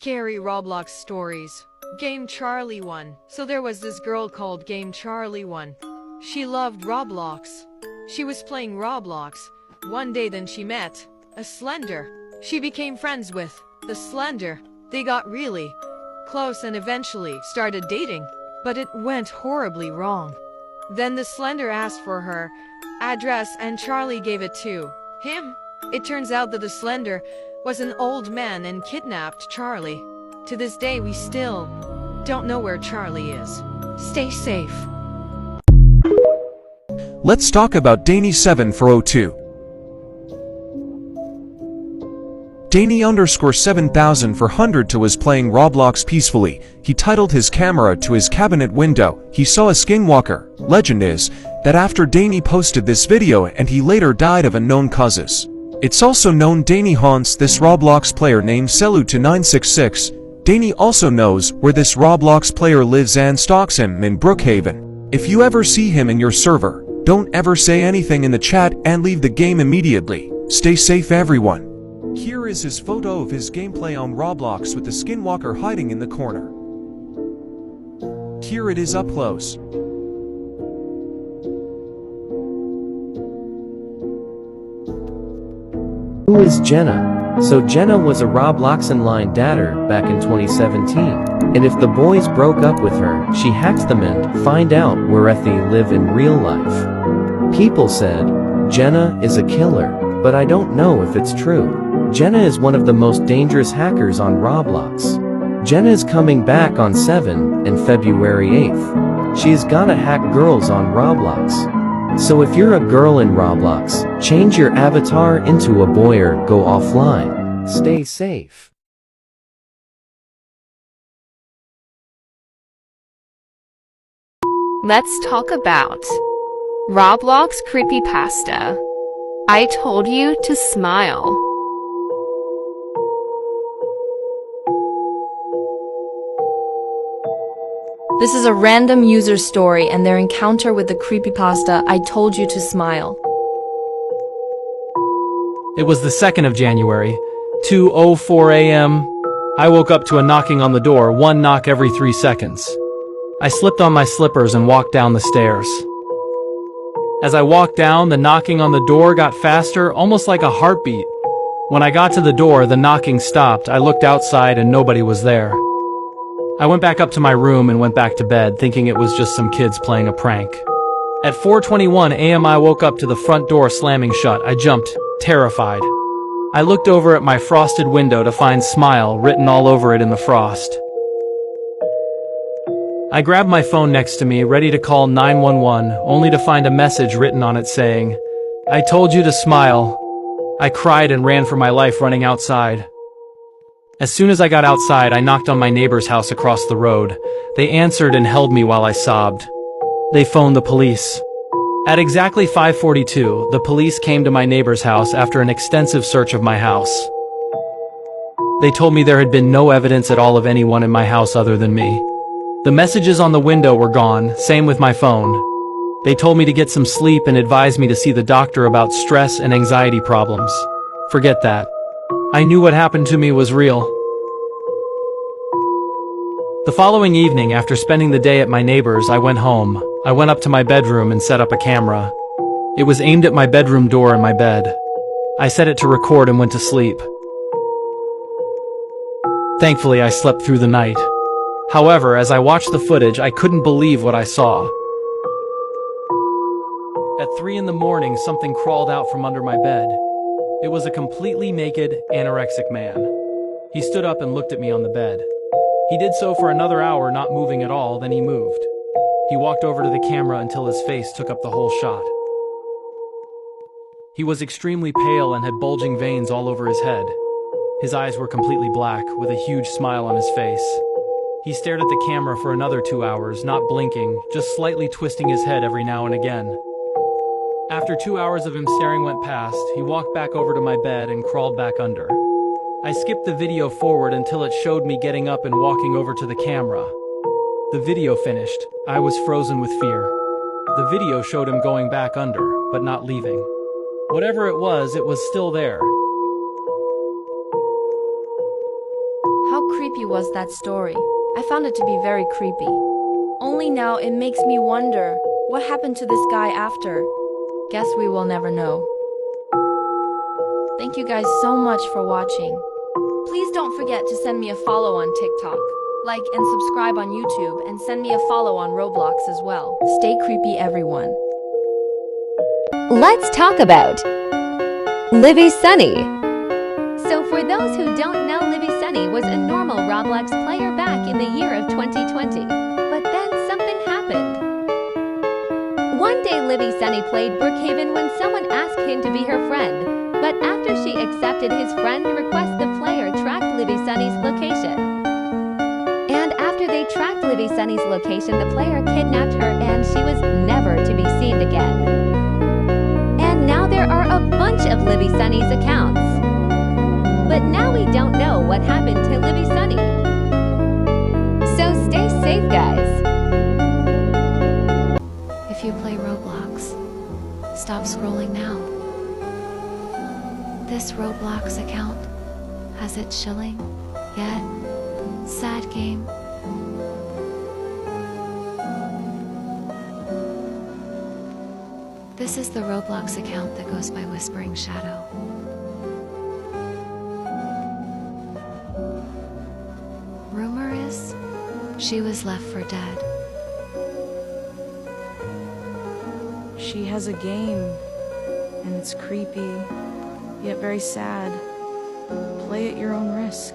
Scary Roblox stories. Game Charlie 1. So there was this girl called Game Charlie 1. She loved Roblox. She was playing Roblox one day, then she met a Slender. She became friends with the Slender. They got really close and eventually started dating. But it went horribly wrong. Then the Slender asked for her address and Charlie gave it to him. It turns out that the Slender was an old man and kidnapped Charlie. To this day we still don't know where Charlie is. Stay safe. Let's talk about Danny7402. Danny_7400 was playing Roblox peacefully. He titled his camera to his cabinet window. He saw a skinwalker. Legend is that after Danny posted this video and he later died of unknown causes. It's also known Danny haunts this Roblox player named Selu2966. Danny also knows where this Roblox player lives and stalks him in Brookhaven. If you ever see him in your server, don't ever say anything in the chat and leave the game immediately. Stay safe everyone. Here is his photo of his gameplay on Roblox with the skinwalker hiding in the corner. Here it is up close. Who is Jenna? So Jenna was a Roblox online dater back in 2017. And if the boys broke up with her, she hacked them in to find out where they live in real life. People said, Jenna is a killer, but I don't know if it's true. Jenna is one of the most dangerous hackers on Roblox. Jenna is coming back on 7 and February 8th. She is gonna hack girls on Roblox. So if you're a girl in Roblox, change your avatar into a boy or go offline. Stay safe. Let's talk about Roblox creepypasta. I told you to smile. This is a random user story and their encounter with the creepypasta I told you to smile. It was the 2nd of January, 2:04 a.m. I woke up to a knocking on the door, one knock every 3 seconds. I slipped on my slippers and walked down the stairs. As I walked down, the knocking on the door got faster, almost like a heartbeat. When I got to the door, the knocking stopped. I looked outside and nobody was there. I went back up to my room and went back to bed, thinking it was just some kids playing a prank. At 4:21 a.m. I woke up to the front door slamming shut. I jumped, terrified. I looked over at my frosted window to find "Smile" written all over it in the frost. I grabbed my phone next to me, ready to call 911, only to find a message written on it saying, "I told you to smile." I cried and ran for my life, running outside. As soon as I got outside, I knocked on my neighbor's house across the road. They answered and held me while I sobbed. They phoned the police. At exactly 5:42, the police came to my neighbor's house after an extensive search of my house. They told me there had been no evidence at all of anyone in my house other than me. The messages on the window were gone, same with my phone. They told me to get some sleep and advised me to see the doctor about stress and anxiety problems. Forget that. I knew what happened to me was real. The following evening, after spending the day at my neighbor's, I went home. I went up to my bedroom and set up a camera. It was aimed at my bedroom door and my bed. I set it to record and went to sleep. Thankfully, I slept through the night. However, as I watched the footage, I couldn't believe what I saw. At 3 in the morning, something crawled out from under my bed. It was a completely naked, anorexic man. He stood up and looked at me on the bed. He did so for another hour, not moving at all, then he moved. He walked over to the camera until his face took up the whole shot. He was extremely pale and had bulging veins all over his head. His eyes were completely black, with a huge smile on his face. He stared at the camera for another 2 hours, not blinking, just slightly twisting his head every now and again. After 2 hours of him staring went past, he walked back over to my bed and crawled back under. I skipped the video forward until it showed me getting up and walking over to the camera. The video finished. I was frozen with fear. The video showed him going back under, but not leaving. Whatever it was still there. How creepy was that story? I found it to be very creepy. Only now it makes me wonder, what happened to this guy after? Guess we will never know. Thank you guys so much for watching. Please don't forget to send me a follow on TikTok, like and subscribe on YouTube, and send me a follow on Roblox as well. Stay creepy, everyone. Let's talk about Livy Sunny. So for those who don't know, Livy Sunny was a normal Roblox player back in the year of 2020. But then something happened. One day Livy Sunny played Brookhaven when someone asked him to be her friend. But after she accepted his friend request, the player tracked Livy Sunny's location. And after they tracked Livy Sunny's location, the player kidnapped her and she was never to be seen again. And now there are a bunch of Livy Sunny's accounts. But now we don't know what happened to Livy Sunny. So stay safe, guys. If you play Roblox, stop scrolling now. This Roblox account has it chilling, yet sad game. This is the Roblox account that goes by Whispering Shadow. Rumor is she was left for dead. She has a game, and it's creepy, yet very sad. Play at your own risk.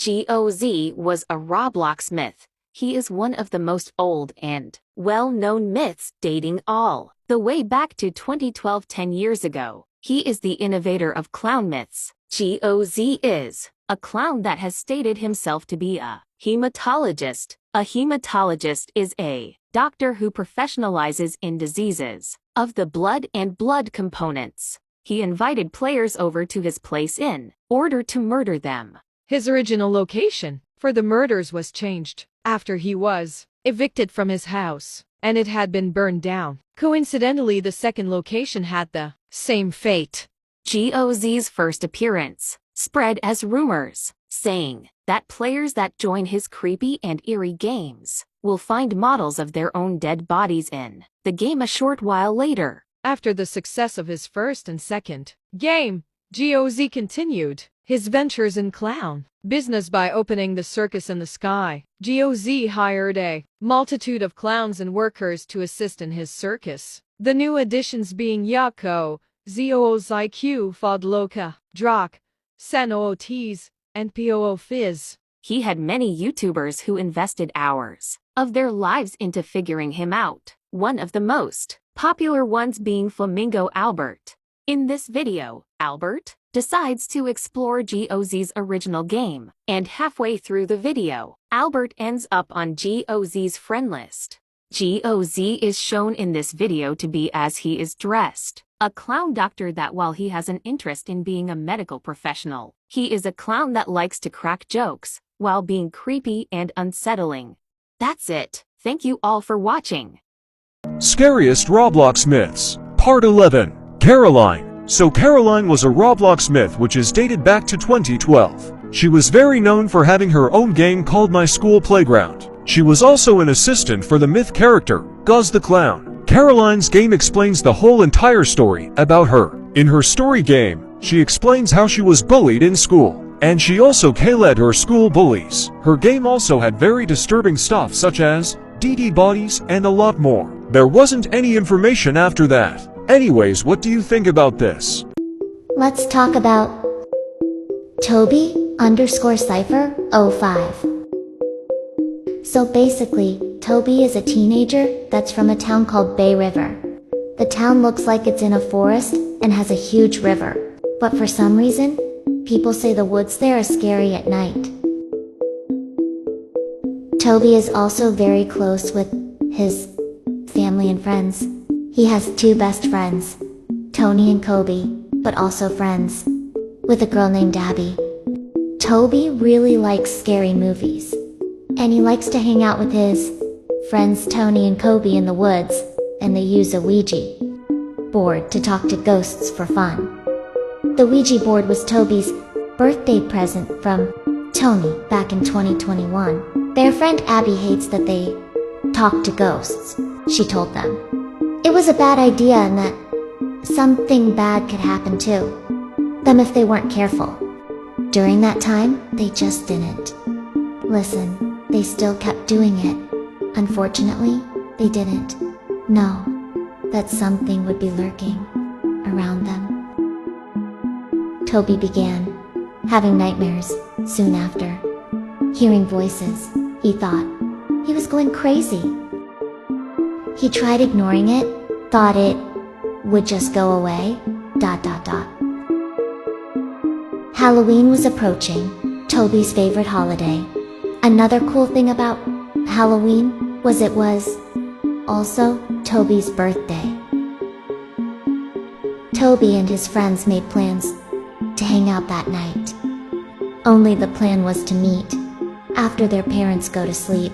GOZ was a Roblox myth. He is one of the most old and well-known myths dating all the way back to 2012, 10 years ago. He is the innovator of clown myths. GOZ is a clown that has stated himself to be a hematologist. A hematologist is a doctor who professionalizes in diseases of the blood and blood components. He invited players over to his place in order to murder them. His original location for the murders was changed after he was evicted from his house, and it had been burned down. Coincidentally, the second location had the same fate. GOZ's first appearance spread as rumors, saying that players that join his creepy and eerie games will find models of their own dead bodies in the game a short while later. After the success of his first and second game, GOZ continued his ventures in clown business by opening the circus in the sky. GOZ hired a multitude of clowns and workers to assist in his circus. The new additions being Yako, ZOOZIQ, Fodloka, Drak, Senoots, and POO Fizz. He had many YouTubers who invested hours of their lives into figuring him out, one of the most popular ones being Flamingo Albert. In this video, Albert decides to explore GOZ's original game, and halfway through the video, Albert ends up on GOZ's friend list. GOZ is shown in this video to be as he is dressed, a clown doctor that while he has an interest in being a medical professional, he is a clown that likes to crack jokes while being creepy and unsettling. That's it. Thank you all for watching. Scariest Roblox Myths, Part 11, Caroline. So Caroline was a Roblox myth which is dated back to 2012. She was very known for having her own game called My School Playground. She was also an assistant for the myth character, Guz the Clown. Caroline's game explains the whole entire story about her. In her story game, she explains how she was bullied in school, and she also K-led her school bullies. Her game also had very disturbing stuff such as DD bodies and a lot more. There wasn't any information after that. Anyways, what do you think about this? Let's talk about Toby_Cypher05. So basically, Toby is a teenager that's from a town called Bay River. The town looks like it's in a forest and has a huge river. But for some reason, people say the woods there are scary at night. Toby is also very close with his family and friends. He has two best friends, Tony and Kobe, but also friends with a girl named Abby. Toby really likes scary movies. And he likes to hang out with his friends Tony and Kobe in the woods, and they use a Ouija board to talk to ghosts for fun. The Ouija board was Toby's birthday present from Tony back in 2021. Their friend Abby hates that they talk to ghosts, she told them. It was a bad idea and that something bad could happen to them if they weren't careful. During that time, they just didn't listen. They still kept doing it. Unfortunately, they didn't know that something would be lurking around them. Toby began having nightmares soon after. Hearing voices, he thought he was going crazy. He tried ignoring it, thought it would just go away, ... Halloween was approaching, Toby's favorite holiday. Another cool thing about Halloween was it was also Toby's birthday. Toby and his friends made plans to hang out that night. Only the plan was to meet after their parents go to sleep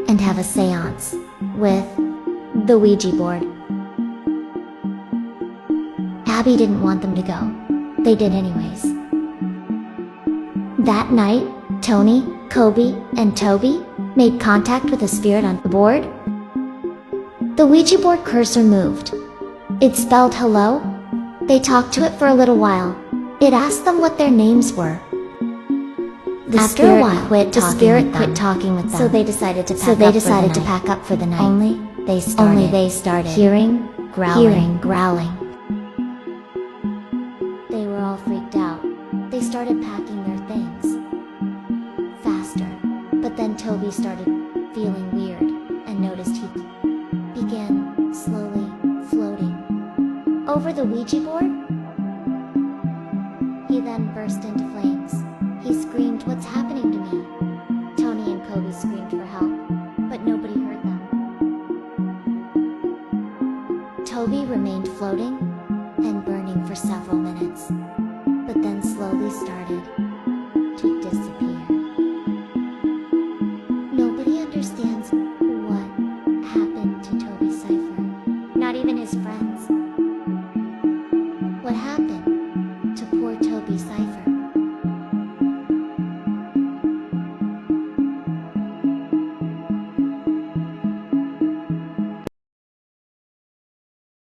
and have a seance with the Ouija board. Abby didn't want them to go. They did anyways. That night, Tony, Kobe, and Toby made contact with a spirit on the board. The Ouija board cursor moved. It spelled hello. They talked to it for a little while. It asked them what their names were. After a while, the spirit quit talking with them. So they decided to pack up for the night. Only they started hearing growling. They were all freaked out. They started packing their things faster. But then Toby started feeling weird and noticed he began slowly floating over the Ouija board. He then burst into flames. He screamed, "What's happening to me?" Tony and Kobe screamed for help, but nobody heard them. Toby remained floating and burning for several minutes, but then slowly started to disappear. Nobody understands what happened to Toby's cipher, not even his friends. What happened?